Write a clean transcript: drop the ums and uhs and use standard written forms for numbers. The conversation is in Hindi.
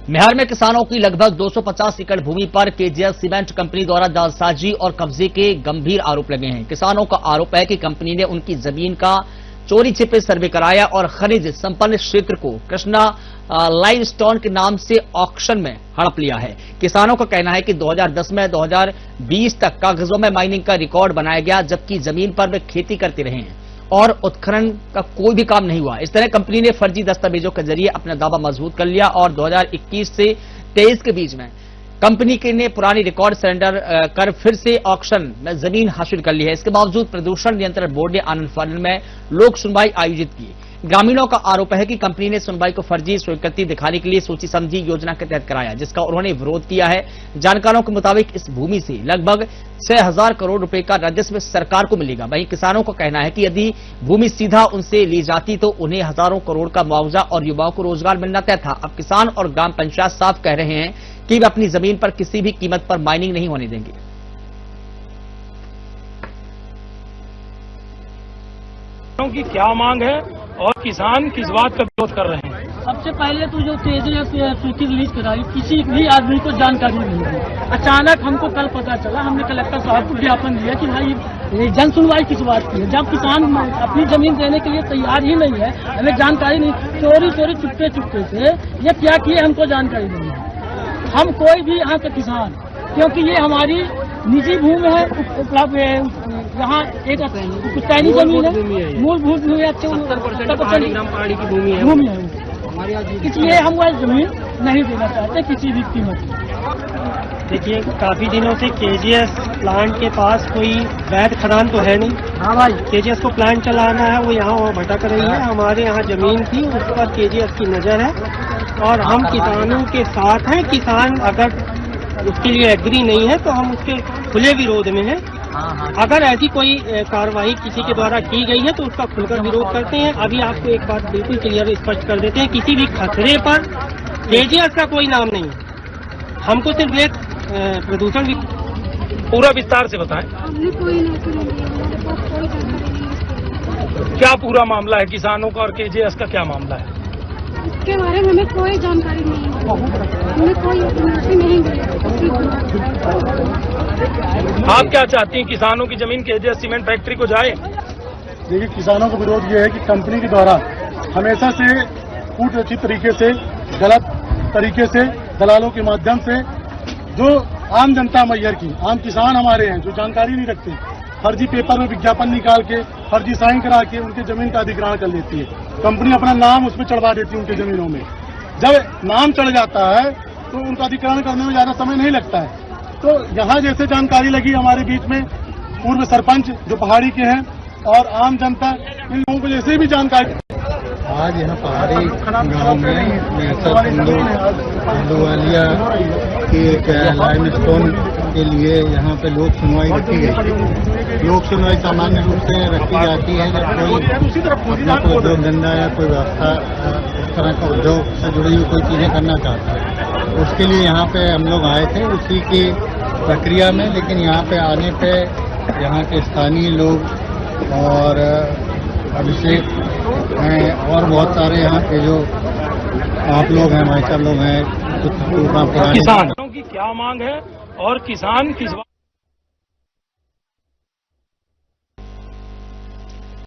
बिहार में किसानों की लगभग 250 एकड़ भूमि पर केजीएस सीमेंट कंपनी द्वारा जालसाजी और कब्जे के गंभीर आरोप लगे हैं। किसानों का आरोप है कि कंपनी ने उनकी जमीन का चोरी छिपे सर्वे कराया और खनिज संपन्न क्षेत्र को कृष्णा लाइमस्टोन के नाम से ऑक्शन में हड़प लिया है। किसानों का कहना है कि 2010 में 2020 तक कागजों में माइनिंग का रिकॉर्ड बनाया गया, जबकि जमीन पर वे खेती करते रहे हैं और उत्खनन का कोई भी काम नहीं हुआ। इस तरह कंपनी ने फर्जी दस्तावेजों के जरिए अपना दावा मजबूत कर लिया और 2021 से 23 के बीच में कंपनी ने पुरानी रिकॉर्ड सरेंडर कर फिर से ऑक्शन में जमीन हासिल कर ली है। इसके बावजूद प्रदूषण नियंत्रण बोर्ड ने आनंद फानन में लोक सुनवाई आयोजित की। ग्रामीणों का आरोप है कि कंपनी ने सुनवाई को फर्जी स्वीकृति दिखाने के लिए सोची समझी योजना के तहत कराया, जिसका उन्होंने विरोध किया है। जानकारों के मुताबिक इस भूमि से लगभग 6000 करोड़ रुपए का राजस्व सरकार को मिलेगा। वहीं किसानों का कहना है कि यदि भूमि सीधा उनसे ली जाती तो उन्हें हजारों करोड़ का मुआवजा और युवाओं को रोजगार मिलना तय था। अब किसान और ग्राम पंचायत साफ कह रहे हैं कि वे अपनी जमीन पर किसी भी कीमत पर माइनिंग नहीं होने देंगे। की क्या मांग है और किसान किस बात का विरोध कर रहे हैं? सबसे पहले तो जो केजीएस सूची रिलीज कराई, किसी भी आदमी को जानकारी नहीं थी। अचानक हमको कल पता चला, हमने कलेक्टर साहब को ज्ञापन दिया कि भाई जन सुनवाई किस बात की है, जब किसान अपनी जमीन देने के लिए तैयार ही नहीं है, हमें जानकारी नहीं। चोरी चुपके से ये क्या किए हमको जानकारी नहीं है। हम कोई भी यहाँ के किसान, क्योंकि ये हमारी निजी भूमि है, यहाँ एक पुश्तैनी जमीन है, मूलभूत भूमि है, 70% ग्राम पहाड़ी की भूमि है, इसलिए हम वह जमीन नहीं देना चाहते किसी भी कीमत में। देखिए, काफी दिनों से केजीएस प्लांट के पास कोई वैध खदान तो है नहीं। हाँ भाई, केजीएस को प्लांट चलाना है, वो यहाँ वहाँ भटक रही है। हमारे यहाँ जमीन थी, उस पर केजीएस की नजर है और हम किसानों के साथ हैं। किसान अगर उसके लिए एग्री नहीं है तो हम उसके खुले विरोध में हैं। अगर ऐसी कोई कार्रवाई किसी के द्वारा की गई है तो उसका खुलकर विरोध करते हैं। अभी आपको एक बात बिल्कुल क्लियर स्पष्ट कर देते हैं, किसी भी खतरे पर केजीएस का कोई नाम नहीं है। हमको सिर्फ एक प्रदूषण पूरा विस्तार से बताएं। क्या पूरा मामला है किसानों का और केजीएस का क्या मामला है? इसके बारे में हमें कोई जानकारी नहीं है, हमें कोई इन्फॉर्मेशन नहीं मिली। आप क्या चाहती हैं, किसानों की जमीन केजीएस सीमेंट फैक्ट्री को जाए? देखिए, किसानों का विरोध ये है कि कंपनी के द्वारा हमेशा से कूटरचित तरीके से, गलत तरीके से, दलालों के माध्यम से जो आम जनता मैहर की, आम किसान हमारे हैं जो जानकारी नहीं रखते, फर्जी पेपर में विज्ञापन निकाल के, फर्जी साइन करा के उनके जमीन का अधिग्रहण कर लेती है। कंपनी अपना नाम उसमें चढ़वा देती है उनके जमीनों में। जब नाम चढ़ जाता है तो उनका अधिग्रहण करने में ज्यादा समय नहीं लगता है। तो यहाँ जैसे जानकारी लगी हमारे बीच में, पूर्व सरपंच जो पहाड़ी के हैं और आम जनता, इन लोगों को जैसे भी जानकारी। आज यहाँ पहाड़ी गांव में हिंदुवालिया की एक लाइमस्टोन के लिए यहाँ पे लोक सुनवाई रखी गई। लोक सुनवाई सामान्य रूप से रखी जाती है जब कोई अपना कोई उद्योग धंधा या कोई व्यवस्था, इस तरह का उद्योग से जुड़ी हुई कोई चीजें करना चाहता है। उसके लिए यहाँ पे हम लोग आए थे उसी की प्रक्रिया में। लेकिन यहाँ पे आने पे यहाँ के स्थानीय लोग और अभिषेक हैं और बहुत सारे यहाँ के जो आप लोग हैं, भाई साहब लोग हैं, किसानों की क्या मांग है और किसान किस